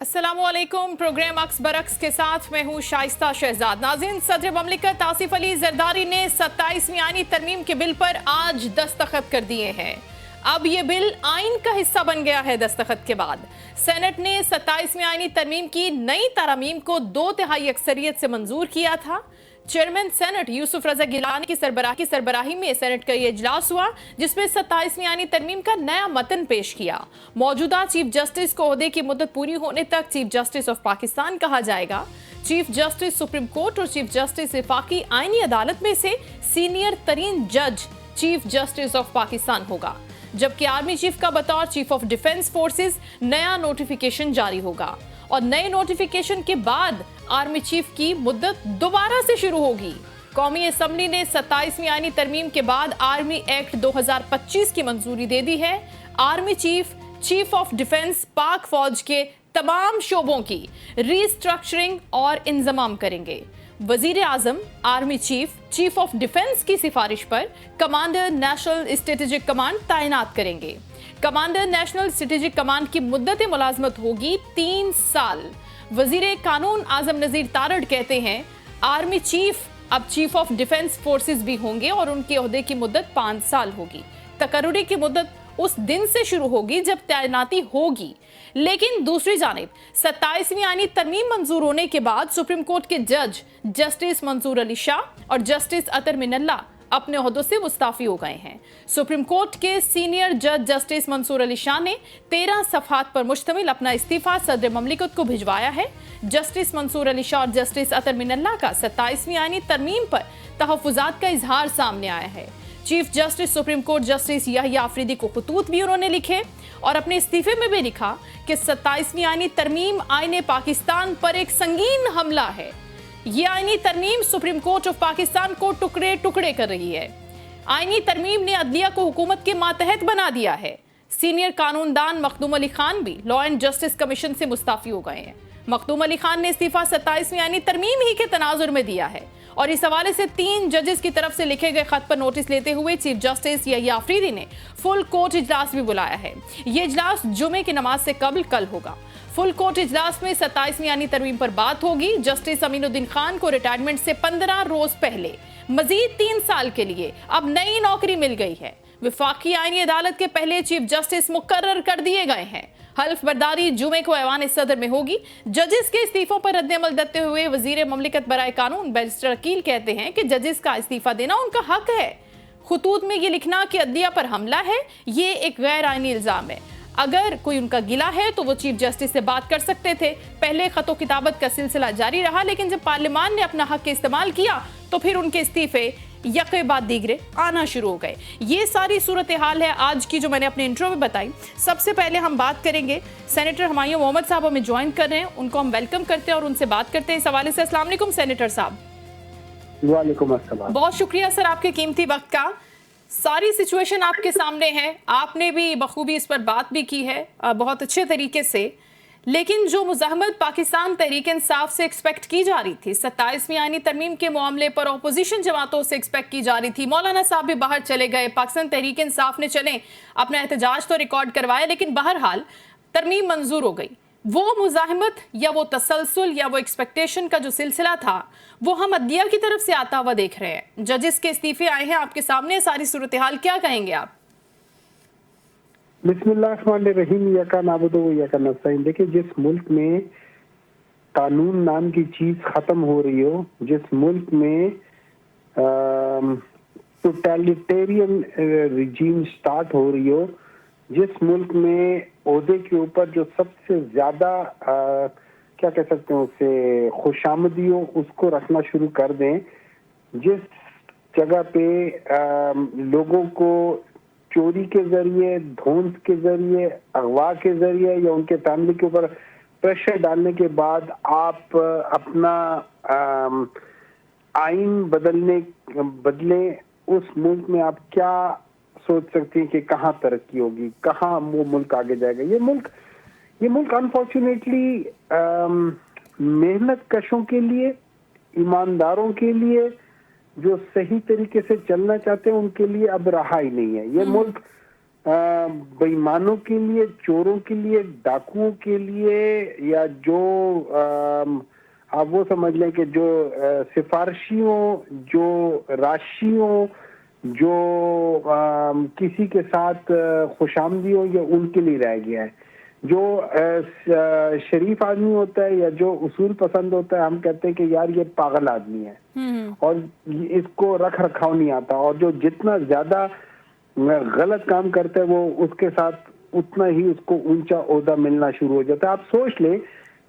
अस्सलामुअलैकुम। प्रोग्राम अक्स बरक्स के साथ मैं हूँ शाइस्ता शहजाद। नाज़रीन, सदर ममलिकत आसिफ अली जरदारी ने 27वीं आईनी तरमीम के बिल पर आज दस्तखत कर दिए हैं। अब ये बिल आइन का हिस्सा बन गया है। दस्तखत के बाद सेनेट ने 27वीं आईनी तरमीम की नई तरमीम को 2/3 अक्सरियत से मंजूर किया था। चेयरमैन सेनेट यूसुफ रजा गिलानी की सरबराही में सेनेट का ये इजलास हुआ, जिसमें 27वीं आईनी तरमीम का नया मतन पेश किया। मौजूदा चीफ जस्टिस को ओहदे की मुद्दत पूरी होने तक चीफ जस्टिस ऑफ पाकिस्तान कहा जाएगा। चीफ जस्टिस सुप्रीम कोर्ट और चीफ जस्टिस वफाकी आईनी अदालत में से सीनियर तरीन जज चीफ जस्टिस ऑफ पाकिस्तान होगा, जबकि आर्मी चीफ का बतौर चीफ ऑफ डिफेंस फोर्सेस नया नोटिफिकेशन जारी होगा और नए नोटिफिकेशन के बाद आर्मी चीफ की मुद्दत दोबारा से शुरू होगी। कौमी असम्बली ने 27वीं आईनी तरमीम के बाद आर्मी एक्ट 2025 की मंजूरी दे दी है। Army chief, chief of defence पाक फौज के तमाम शोबों की रीस्ट्रक्चरिंग और इंतजाम करेंगे। वजीर आजम army chief, chief of defence की सिफारिश पर कमांडर नेशनल स्ट्रेटेजिक कमांड तैनात करेंगे। कमांडर नेशनल स्ट्रेटेजिक कमांड की मुद्दत मुलाजमत होगी 3 साल। वजीर कानून आजम नजीर तारड़ कहते हैं आर्मी चीफ अब चीफ ऑफ डिफेंस फोर्सेस भी होंगे और उनके ओहदे की मुद्दत 5 साल होगी। तकर्रुरी की मुद्दत उस दिन से शुरू होगी जब तैनाती होगी। लेकिन दूसरी जानिब 27वीं आईनी तरमीम मंजूर होने के बाद सुप्रीम कोर्ट के जज जस्टिस मंसूर अली शाह और जस्टिस अतर मिनल्ला अपने ओहदों से मुस्ताफी हो गए हैं। सुप्रीम कोर्ट के सीनियर जज जस्टिस मंसूर अली शाह ने 13 सफ़हात पर मुश्तमिल अपना इस्तीफा सदर ममलिकत को भिजवाया है। जस्टिस मंसूर अली शाह और जस्टिस अतर मिनल्ला का 27वीं आईनी तरमीम पर तहफ़्फ़ुज़ात का इजहार सामने आया है। Chief justice supreme court justice Yahya Afridi को खतूत भी उन्होंने लिखे और अपने इस्तीफे में भी लिखा कि 27वीं आईनी तरमीम आईने पाकिस्तान पर एक संगीन हमला है। ये आईनी तरमीम सुप्रीम कोर्ट ऑफ पाकिस्तान को टुकड़े टुकड़े कर रही है। आईनी तरमीम ने अदलिया को हुकूमत के मातहत बना दिया है। सीनियर कानूनदान मखदूम अली खान भी लॉ एंड जस्टिस कमीशन से मुस्ताफी हो गए हैं। मखदूम अली खान ने इस्तीफा 27वीं आईनी तरमीम ही के तनाजुर में दिया है और इस हवाले से 3 जजेस की तरफ से लिखे गए खत पर नोटिस लेते हुए चीफ जस्टिस याहिया आफरीदी ने फुल कोर्ट इजलास भी बुलाया है। ये इजलास जुमे की नमाज से कबल कल होगा। फुल कोर्ट इजलास में 27वीं आईनी तरमीम पर बात होगी। जस्टिस अमीनुद्दीन खान को रिटायरमेंट से 15 रोज पहले मजीद 3 साल के लिए अब नई नौकरी मिल गई है। वफाकी आईनी अदालत के पहले चीफ जस्टिस मुकर्रर कर दिए गए हैं। हल्फ बर्दारी जुमे को ऐवान सदर में होगी। जजेस के इस्तीफों पर रद्द-ए-अमल देते हुए वजीर ममलिकत बराए कानून बैरिस्टर अकील कहते हैं कि जजेस का इस्तीफा देना उनका हक है। खुतूत में ये लिखना कि अदलिया पर हमला है, ये एक गैर आईनी इल्जाम है। अगर कोई उनका गिला है तो वो चीफ जस्टिस से बात कर सकते थे। पहले खतो किताबत का सिलसिला जारी रहा, लेकिन जब पार्लियामान ने अपना हक इस्तेमाल किया तो फिर उनके इस्तीफे यके बाद दीगरे आना शुरू हो गए। ये सारी सूरत हाल है आज की जो मैंने अपने इंट्रो में बताई। सबसे पहले हम बात करेंगे, सेनेटर हुमायूं मोहम्मद साहब हमें ज्वाइन कर रहे हैं, उनको हम वेलकम करते हैं और उनसे बात करते हैं इस हवाले से। अस्सलाम वालेकुम सेनेटर साहब। वालेकुम अस्सलाम। बहुत शुक्रिया सर आपके कीमती वक्त का। सारी सिचुएशन आपके सामने है, आपने भी बखूबी इस पर बात भी की है बहुत अच्छे तरीके से, लेकिन जो मुज़ाहमत पाकिस्तान तहरीक इंसाफ से एक्सपेक्ट की जा रही थी 27वीं आईनी तरमीम के मामले पर अपोजिशन जमातों से एक्सपेक्ट की जा रही थी। मौलाना साहब भी बाहर चले गए, पाकिस्तान तहरीक इंसाफ ने चले अपना एहतजाज तो रिकॉर्ड करवाया, लेकिन बहरहाल तरमीम मंजूर हो गई। वो मुज़ाहमत या वो तसलसल या वो एक्सपेक्टेशन का जो सिलसिला था वो हम अदलिया की तरफ से आता हुआ देख रहे हैं। जजेस के इस्तीफे आए हैं आपके सामने, सारी सूरत हाल क्या कहेंगे आप? बिस्मिल्लाहिर्रहमानिर्रहीम, यका नाबुदु व यका नस्तईन। देखिए, जिस मुल्क में कानून नाम की चीज खत्म हो रही हो, जिस मुल्क में टोटलिटेरियन रिजीम स्टार्ट हो रही हो, जिस मुल्क में ओहदे के ऊपर जो सबसे ज्यादा क्या कह सकते हैं उससे खुशामदी हो उसको रखना शुरू कर दें, जिस जगह पे लोगों को चोरी के जरिए, धौंस के जरिए, अगवा के जरिए या उनके फैमिली के ऊपर प्रेशर डालने के बाद आप अपना आइन बदले उस मुल्क में आप क्या सोच सकते हैं कि कहाँ तरक्की होगी, कहाँ वो मुल्क आगे जाएगा। ये मुल्क अनफॉर्चुनेटली मेहनत कशों के लिए, ईमानदारों के लिए, जो सही तरीके से चलना चाहते हैं उनके लिए अब रहा ही नहीं है। ये मुल्क बेईमानों के लिए, चोरों के लिए, डाकुओं के लिए, या जो आप वो समझ लें कि जो सिफारिशियों, जो राशियों, जो किसी के साथ खुशामदी हो, ये उनके लिए रह गया है। जो शरीफ आदमी होता है या जो उसूल पसंद होता है, हम कहते हैं कि यार ये पागल आदमी है और इसको रख रखाव नहीं आता, और जो जितना ज्यादा गलत काम करता है वो उसके साथ उतना ही उसको ऊंचा ओहदा मिलना शुरू हो जाता है। आप सोच लें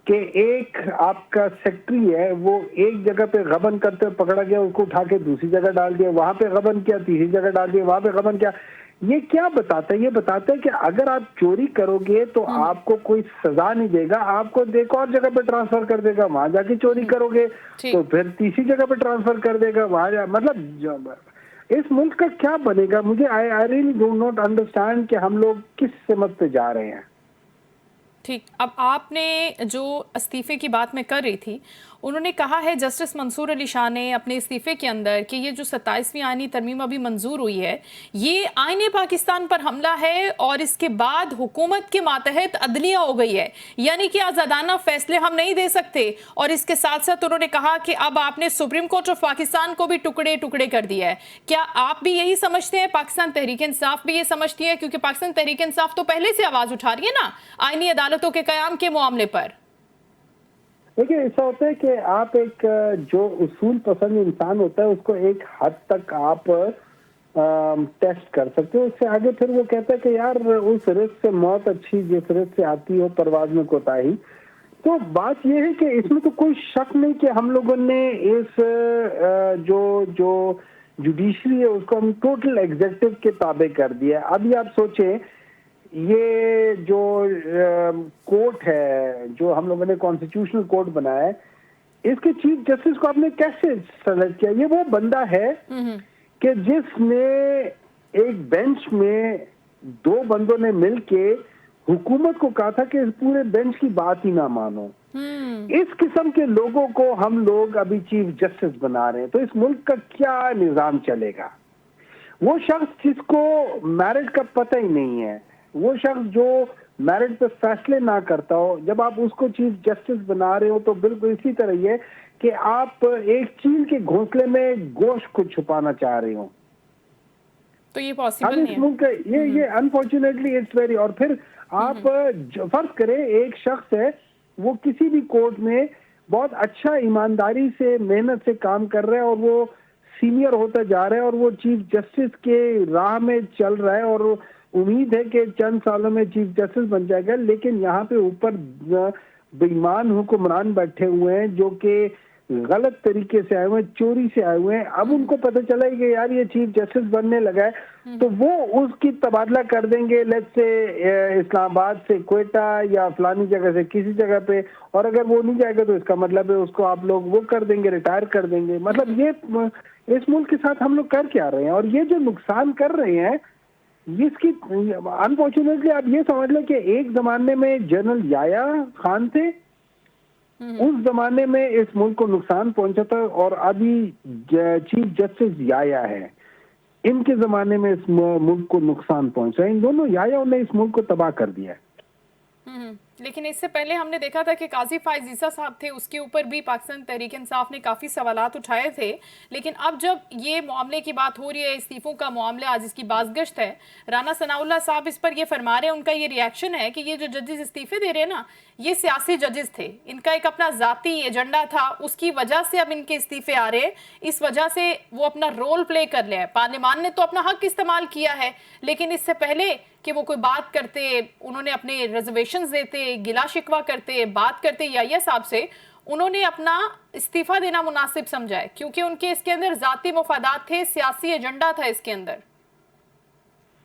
कि एक आपका सेक्रेटरी है, वो एक जगह पे गबन करते हुए पकड़ा गया, उसको उठा के दूसरी जगह डाल दिया, वहां पे गबन किया, तीसरी जगह डाल दिया, वहां पे गबन किया। ये क्या बताता है? ये बताता है कि अगर आप चोरी करोगे तो आपको कोई सजा नहीं देगा, आपको एक और जगह पे ट्रांसफर कर देगा, वहां जाके चोरी करोगे तो फिर तीसरी जगह पे ट्रांसफर कर देगा, वहां मतलब इस मुल्क का क्या बनेगा? मुझे I really do not understand कि हम लोग किस सिमत पे जा रहे हैं। ठीक, अब आपने जो इस्तीफे की बात मैं कर रही थी, उन्होंने कहा है जस्टिस मंसूर अली शाह ने अपने इस्तीफे के अंदर कि ये जो 27वीं आईनी तरमीम अभी मंजूर हुई है, ये आईने पाकिस्तान पर हमला है और इसके बाद हुकूमत के मातहत अदलिया हो गई है, यानी कि आज़ादाना फैसले हम नहीं दे सकते। और इसके साथ साथ उन्होंने कहा कि अब आपने सुप्रीम कोर्ट ऑफ पाकिस्तान को भी टुकड़े टुकड़े कर दिया है। क्या आप भी यही समझते हैं? पाकिस्तान तहरीक इंसाफ भी ये समझती है? क्योंकि पाकिस्तान तहरीक इंसाफ तो पहले से आवाज उठा रही है ना आईनी अदालतों के कयाम के मामले पर। देखिए, ऐसा होता है कि आप एक जो उसूल पसंद इंसान होता है उसको एक हद तक आप टेस्ट कर सकते हो, उससे आगे फिर वो कहता है कि यार उस रिस्क से मौत अच्छी जिस रिस्क से आती हो परवाज में कोताही। तो बात यह है कि इसमें तो कोई शक नहीं कि हम लोगों ने इस जो जो जुडिशरी है उसको हम टोटल एग्जीक्यूटिव के ताबे कर दिया। अभी आप सोचें, ये जो कोर्ट है, जो हम लोगों ने कॉन्स्टिट्यूशनल कोर्ट बनाया है, इसके चीफ जस्टिस को आपने कैसे सेलेक्ट किया? ये वो बंदा है कि जिसने एक बेंच में दो बंदों ने मिलके हुकूमत को कहा था कि इस पूरे बेंच की बात ही ना मानो। इस किस्म के लोगों को हम लोग अभी चीफ जस्टिस बना रहे हैं, तो इस मुल्क का क्या निजाम चलेगा? वो शख्स जिसको मैरिट का पता ही नहीं है, वो शख्स जो मैरिट पे फैसले ना करता हो, जब आप उसको चीफ जस्टिस बना रहे हो तो बिल्कुल इसी तरह ही है कि आप एक चील के घोंसले में गोश्त को छुपाना चाह रहे हो। तो ये पॉसिबल नहीं है। ये अनफॉर्चुनेटली इट्स वेरी। और फिर आप फर्ज करें एक शख्स है, वो किसी भी कोर्ट में बहुत अच्छा ईमानदारी से मेहनत से काम कर रहा है और वो सीनियर होता जा रहा है और वो चीफ जस्टिस के राह में चल रहा है और उम्मीद है कि चंद सालों में चीफ जस्टिस बन जाएगा। लेकिन यहाँ पे ऊपर बेईमान हुक्मरान बैठे हुए हैं जो कि गलत तरीके से आए हुए हैं, चोरी से आए हुए हैं। अब उनको पता चला कि यार ये चीफ जस्टिस बनने लगा है, तो वो उसकी तबादला कर देंगे, लेट्स से इस्लामाबाद से क्वेटा या फलानी जगह से किसी जगह पे, और अगर वो नहीं जाएगा तो इसका मतलब है उसको आप लोग वो कर देंगे, रिटायर कर देंगे। मतलब ये इस मुल्क के साथ हम लोग कर क्या रहे हैं? और ये जो नुकसान कर रहे हैं इसकी अनफॉर्चुनेटली आप ये समझ लें कि एक जमाने में जनरल याया खान थे, उस जमाने में इस मुल्क को नुकसान पहुंचा था, और अभी चीफ जस्टिस याया है, इनके जमाने में इस मुल्क को नुकसान पहुंचा। इन दोनों यायाओं ने इस मुल्क को तबाह कर दिया है। लेकिन इससे पहले हमने देखा था कि काजी फायज ईसा साहब थे, उसके ऊपर भी पाकिस्तान तहरीक इंसाफ ने काफ़ी सवालात उठाए थे। लेकिन अब जब ये मामले की बात हो रही है, इस्तीफों का मामला, आज इसकी बाज़गश्त है, राना सनाउल्लाह साहब इस पर ये फरमा रहे हैं, उनका ये रिएक्शन है कि ये जो जजेस इस्तीफे दे रहे हैं ना, ये सियासी जजेस थे, इनका एक अपना ज़ाती एजेंडा था, उसकी वजह से अब इनके इस्तीफे आ रहे हैं। इस वजह से वो अपना रोल प्ले कर लिया है। पार्लियामान ने तो अपना हक इस्तेमाल किया है, लेकिन इससे पहले कि वो कोई बात करते, उन्होंने अपने रिजर्वेशंस देते, गिला शिकवा करते, बात करते याया साहब से, उन्होंने अपना इस्तीफा देना मुनासिब समझा है, क्योंकि उनके इसके अंदर जाती मुफादात थे, सियासी एजेंडा था इसके अंदर।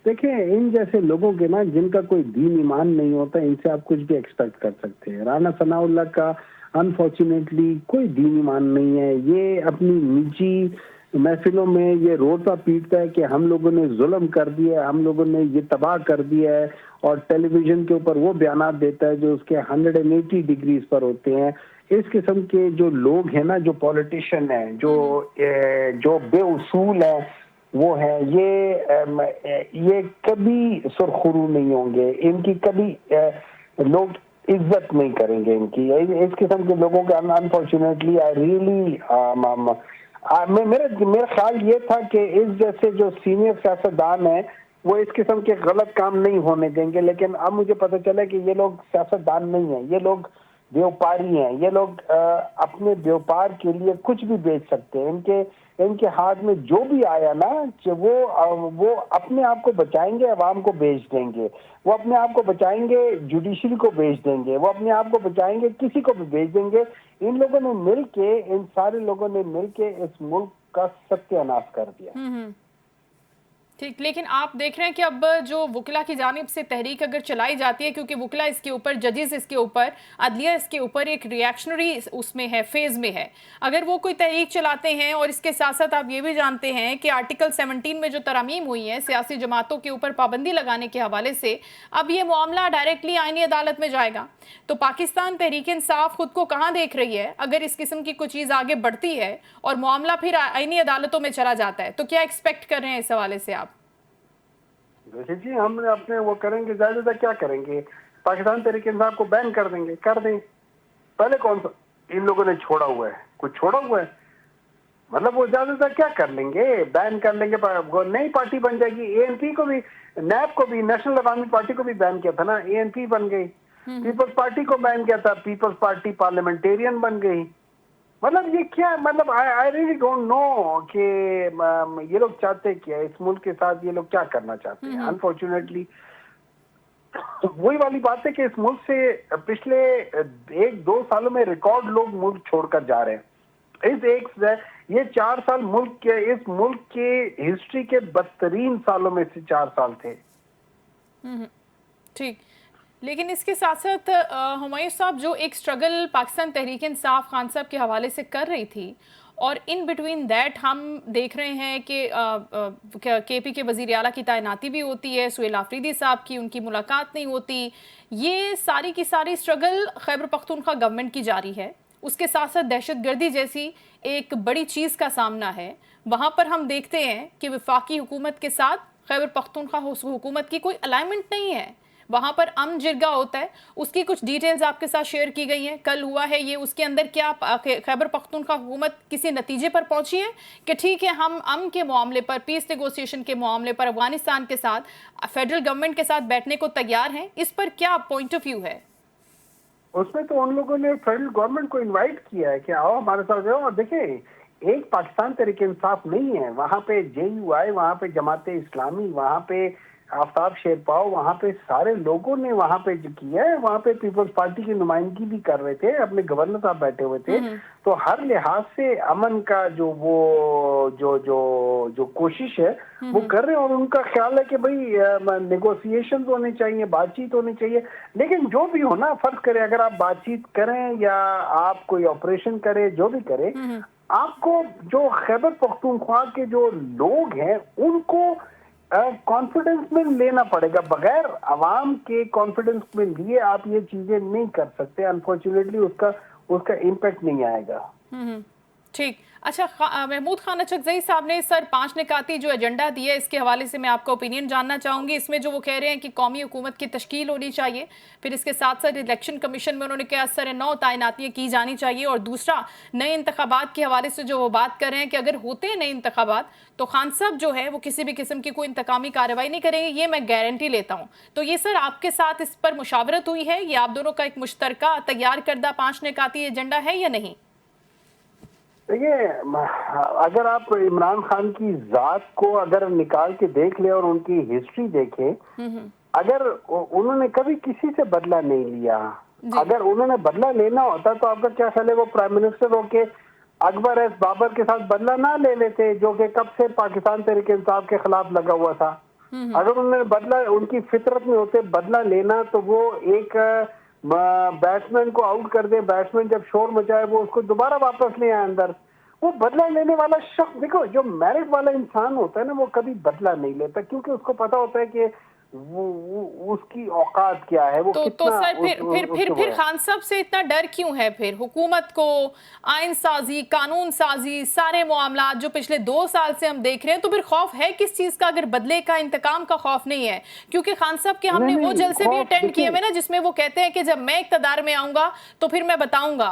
देखिए, इन जैसे लोगों के ना, जिनका कोई दीन ईमान नहीं होता, इनसे आप कुछ भी एक्सपेक्ट कर सकते हैं। राना सनाउल्लाह का अनफॉर्चुनेटली कोई दीन ईमान नहीं है। ये अपनी निजी महफिलों में ये रोता पीटता है कि हम लोगों ने जुल्म कर दिया है, हम लोगों ने ये तबाह कर दिया है, और टेलीविजन के ऊपर वो बयानात देता है जो उसके 180 डिग्रीज पर होते हैं। इस किस्म के जो लोग हैं ना, जो पॉलिटिशियन हैं, जो बेउसूल है, वो है ये कभी सुरखरू नहीं होंगे, इनकी कभी लोग इज्जत नहीं करेंगे इनकी। इस किस्म के लोगों के अनफॉर्चुनेटली आई रियली मेरा ख्याल ये था कि इस जैसे जो सीनियर सियासतदान है वो इस किस्म के गलत काम नहीं होने देंगे, लेकिन अब मुझे पता चला कि ये लोग सियासतदान नहीं है, ये लोग व्यापारी हैं। ये लोग अपने व्यापार के लिए कुछ भी बेच सकते हैं। इनके हाथ में जो भी आया ना, वो अपने आप को बचाएंगे, अवाम को बेच देंगे। वो अपने आप को बचाएंगे, जुडिशरी को बेच देंगे। वो अपने आप को बचाएंगे, किसी को भी बेच देंगे। इन लोगों ने मिलके, इन सारे लोगों ने मिलके इस मुल्क का सत्यानाश कर दिया। ठीक, लेकिन आप देख रहे हैं कि अब जो वुकला की जानिब से तहरीक अगर चलाई जाती है, क्योंकि वुकला इसके ऊपर, जजेस इसके ऊपर, अदलिया इसके ऊपर एक रिएक्शनरी उसमें है, फेज में है, अगर वो कोई तहरीक चलाते हैं और इसके साथ साथ आप ये भी जानते हैं कि आर्टिकल 17 में जो तरमीम हुई है सियासी जमातों के ऊपर पाबंदी लगाने के हवाले से, अब ये मामला डायरेक्टली आईनी अदालत में जाएगा। तो पाकिस्तान तहरीक इंसाफ खुद को कहाँ देख रही है अगर इस किस्म की कोई चीज़ आगे बढ़ती है और मामला फिर आईनी अदालतों में चला जाता है? तो क्या एक्सपेक्ट कर रहे हैं इस हवाले से आप? देखिए जी, हम अपने वो करेंगे, ज्यादा क्या करेंगे, पाकिस्तान तहरीक इंसाफ को बैन कर देंगे, कर दें। पहले कौन सा इन लोगों ने छोड़ा हुआ है? कुछ छोड़ा हुआ है? मतलब वो ज्यादा क्या कर लेंगे, बैन कर लेंगे, नई पार्टी बन जाएगी। एएनपी को भी, नैप को भी, नेशनल अवामी पार्टी को भी बैन किया था ना, एएनपी बन गई। पीपल्स पार्टी को बैन किया था, पीपल्स पार्टी पार्लियामेंटेरियन बन गई। मतलब ये क्या, मतलब आई रियली डोंट नो कि ये लोग चाहते क्या, इस मुल्क के साथ ये लोग क्या करना चाहते हैं। अनफॉर्चुनेटली तो वही वाली बात है कि इस मुल्क से पिछले 1-2 सालों में रिकॉर्ड लोग मुल्क छोड़कर जा रहे हैं। ये 4 साल इस मुल्क के हिस्ट्री के बदतरीन सालों में से 4 साल थे। ठीक, लेकिन इसके साथ साथ हुमायूं साहब, जो एक स्ट्रगल पाकिस्तान तहरीक इंसाफ खान साहब के हवाले से कर रही थी, और इन बिटवीन दैट हम देख रहे हैं कि केपी के वज़ीर आला की तैनाती भी होती है, सुहेल आफरीदी साहब की उनकी मुलाकात नहीं होती। ये सारी की सारी स्ट्रगल खैबर पख्तूनख्वा गवर्नमेंट की जारी है। उसके साथ साथ दहशतगर्दी जैसी एक बड़ी चीज़ का सामना है। वहाँ पर हम देखते हैं कि वफाकी हुकूमत के साथ खैबर पख्तूनख्वा हुकूमत की कोई अलाइनमेंट नहीं है। वहाँ पर अमन जिरगा होता है, उसकी कुछ डिटेल्स आपके साथ शेयर की गई हैं। कल हुआ है ये, उसके अंदर क्या खैबर पख्तूनख्वा हुकूमत किसी नतीजे पर पहुंची है कि ठीक है, हम अमन के मामले पर, पीस नेगोशिएशन के मामले पर अफगानिस्तान के साथ, फेडरल गवर्नमेंट के साथ बैठने को तैयार हैं? इस पर क्या पॉइंट ऑफ व्यू है? उसमें तो उन लोगों ने फेडरल गवर्नमेंट को इन्वाइट किया है कि आओ हमारे साथ जाओ। और देखें, एक पाकिस्तान तहरीक इंसाफ नहीं है, वहाँ पे JUI, वहाँ पे जमात इस्लामी, वहाँ पे आफ्ताब शेरपाव, वहाँ पे सारे लोगों ने वहाँ पे जो किया है। वहाँ पे पीपल्स पार्टी की नुमाइंदगी भी कर रहे थे, अपने गवर्नर साहब बैठे हुए थे। तो हर लिहाज से अमन का जो कोशिश है वो कर रहे हैं। और उनका ख्याल है कि भाई नेगोशिएशन होने चाहिए, बातचीत होनी चाहिए। लेकिन जो भी हो ना, फर्ज करें अगर आप बातचीत करें या आप कोई ऑपरेशन करें, जो भी करें, आपको जो खैबर पख्तूनख्वा के जो लोग हैं उनको कॉन्फिडेंस में लेना पड़ेगा। बगैर अवाम के कॉन्फिडेंस में लिए आप ये चीजें नहीं कर सकते। अनफॉर्चुनेटली उसका इम्पैक्ट नहीं आएगा। ठीक, अच्छा, महमूद खान अचकज़ई साहब ने सर 5 निकाती जो एजेंडा दिया है, इसके हवाले से मैं आपका ओपिनियन जानना चाहूँगी। इसमें जो वो कह रहे हैं कि कौमी हुकूमत की तश्कील होनी चाहिए, फिर इसके साथ साथ इलेक्शन कमीशन में उन्होंने कहा सर 9 तैनातियाँ की जानी चाहिए, और दूसरा नए इंतखाबात के हवाले से जो वो बात कर रहे हैं कि अगर होते हैं नए इंतखाबात तो खान साहब जो है वो किसी भी किस्म की कोई इंतकामी कार्रवाई नहीं करेंगे, ये मैं गारंटी लेता हूँ। तो ये सर आपके साथ इस पर मुशावरत हुई है? ये आप दोनों का एक मुश्तरका तैयार करदा 5 निकाती एजेंडा है या नहीं? देखिए, अगर आप इमरान खान की जात को अगर निकाल के देख ले और उनकी हिस्ट्री देखें, अगर उन्होंने कभी किसी से बदला नहीं लिया, अगर उन्होंने बदला लेना होता तो आपका क्या ख्याल है वो प्राइम मिनिस्टर होके अकबर एस बाबर के साथ बदला ना ले लेते, जो कि कब से पाकिस्तान तहरीक इंसाफ के खिलाफ लगा हुआ था। अगर उन्होंने बदला, उनकी फितरत में होते बदला लेना, तो वो एक बैट्समैन को आउट कर दे, बैट्समैन जब शोर मचाए वो उसको दोबारा वापस ले आए अंदर। वो बदला लेने वाला शख्स, देखो जो मेरिट वाला इंसान होता है ना, वो कभी बदला नहीं लेता, क्योंकि उसको पता होता है कि वो उसकी औकात क्या है, वो तो कितना सर फिर है। खान साहब से इतना डर क्यों है? फिर हुकूमत को आइन साजी, कानून साजी, सारे मामला जो पिछले 2 साल से हम देख रहे हैं, तो फिर खौफ है किस चीज का अगर बदले का, इंतकाम का खौफ नहीं है? क्योंकि खान साहब के हमने वो नहीं, जलसे भी खौफ अटेंड किए देखिए, हुए ना, जिसमें वो कहते हैं कि जब मैं इक़्तिदार में आऊंगा तो फिर मैं बताऊंगा।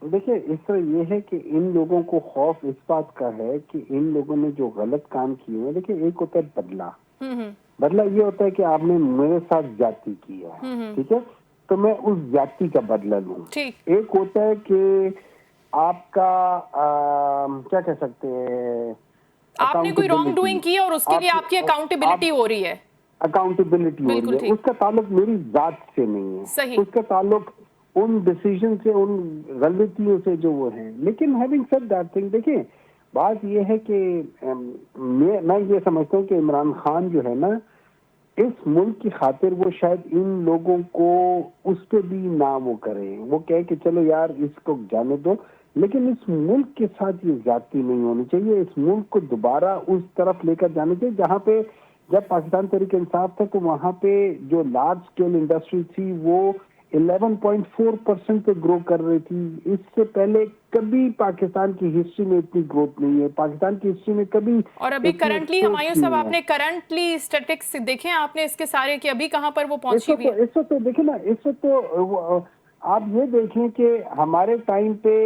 देखिए इस तरह ये है कि इन लोगों को खौफ इस बात का है कि इन लोगों ने जो गलत काम किए हैं, देखिए एक होता है बदला, हम्म बदला ये होता है कि आपने मेरे साथ ज्यादती की है, ठीक है, तो मैं उस ज्यादती का बदला लूं। ठीक। एक होता है कि आपका क्या कह सकते हैं, आपने कोई रॉन्ग डूइंग की है और उसके लिए आपकी अकाउंटेबिलिटी हो रही है। अकाउंटेबिलिटी हो रही बिल्कुल है, ठीक। उसका ताल्लुक मेरी जात से नहीं है, सही। उसका ताल्लुक उन डिसीजन से, उन गलतियों से जो वो हैं। लेकिन हैविंग सेड दैट थिंग, देखिए बात ये है कि मैं ये समझता हूँ कि इमरान खान जो है ना, इस मुल्क की खातिर वो शायद इन लोगों को उस पे भी ना वो करें, वो कहे कि चलो यार इसको जाने दो, लेकिन इस मुल्क के साथ ये ज्यादती नहीं होनी चाहिए। इस मुल्क को दोबारा उस तरफ लेकर जाना चाहिए जहाँ पे जब पाकिस्तान तहरीक इंसाफ था तो वहाँ पे जो लार्ज स्केल इंडस्ट्री थी वो 11.4% पे ग्रो कर रही थी। इससे पहले कभी पाकिस्तान की हिस्ट्री में इतनी ग्रोथ नहीं है, पाकिस्तान की हिस्ट्री में कभी। और अभी करंटली हमायूं साहब, आपने है। करंटली स्टैटिस्टिक्स देखे हैं आपने इसके सारे कि अभी कहां पर वो पहुंची हुई है? इस वक्त तो देखिए ना, इस वक्त तो आप ये देखें कि हमारे टाइम पे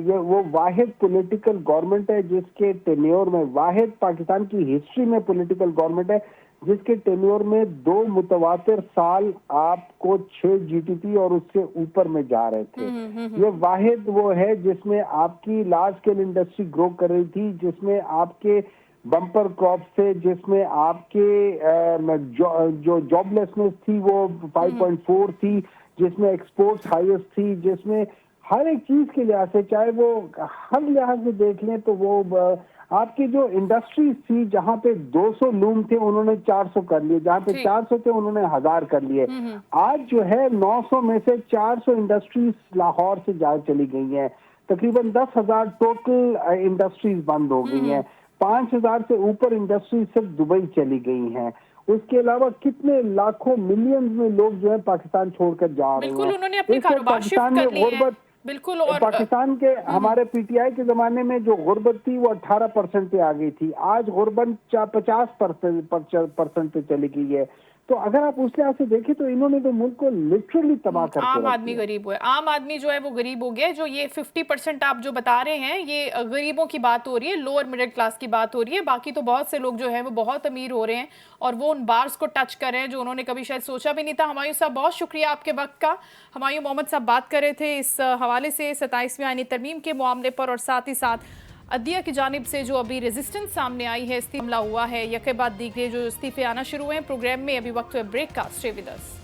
ये वो वाहिद पॉलिटिकल गवर्नमेंट है जिसके टेन्योर में, वाहिद पाकिस्तान की हिस्ट्री में पॉलिटिकल गवर्नमेंट है जिसके टेन्योर में 2 मुतवातिर साल आपको 6 जीडीपी और उससे ऊपर में जा रहे थे। ये वाहिद वो है जिसमें आपकी लार्ज स्केल इंडस्ट्री ग्रो कर रही थी, जिसमें आपके बम्पर क्रॉप से, जिसमें आपके जो जॉबलेसनेस थी वो 5.4 थी, जिसमें एक्सपोर्ट्स हाईएस्ट थी, जिसमें हर एक चीज के लिहाज से, चाहे वो हर लिहाज से देख लें तो वो आपकी जो इंडस्ट्रीज थी जहां पे 200 लूम थे उन्होंने 400 कर लिए, जहां पे 400 थे उन्होंने 1000 कर लिए। आज जो है 900 में से 400 इंडस्ट्रीज लाहौर से जा चली गई हैं, तकरीबन 10,000 टोटल इंडस्ट्रीज बंद हो गई हैं, 5,000 से ऊपर इंडस्ट्रीज सिर्फ दुबई चली गई हैं। उसके अलावा कितने लाखों मिलियंस में लोग जो है पाकिस्तान छोड़कर जा रहे हैं। बिल्कुल, उन्होंने अपने कारोबार शिफ्ट कर लिए हैं। बिल्कुल। और पाकिस्तान के हमारे पीटीआई के जमाने में जो गुर्बत थी वो 18% पे आ गई थी, आज गुर्बत 50% पे चली गई है। तो अगर आप उस लिहाज से देखें तो इन्होंने तो मुल्क को लिटरली तबाह करके आम आदमी गरीब हुआ है, आम आदमी जो है वो गरीब हो गया है। जो ये 50% आप जो बता रहे हैं, ये गरीबों की बात हो रही है, लोअर मिडिल क्लास की बात हो रही है। बाकी तो बहुत से लोग जो है वो बहुत अमीर हो रहे हैं और वो उन बार्स को टच कर रहे हैं जो उन्होंने कभी शायद सोचा भी नहीं था। हुमायूं साहब, बहुत शुक्रिया आपके वक्त का। हुमायूं मोहम्मद साहब बात कर रहे थे इस हवाले से 27वीं आईनी तरमीम के मामले पर, और साथ ही साथ अदलिया की जानिब से जो अभी रेजिस्टेंस सामने आई है, इस्तीफा हुआ है, यके बाद दीगरे जो इस्तीफे आना शुरू हुए हैं। प्रोग्राम में अभी वक्त है ब्रेक का, स्टे विद अस।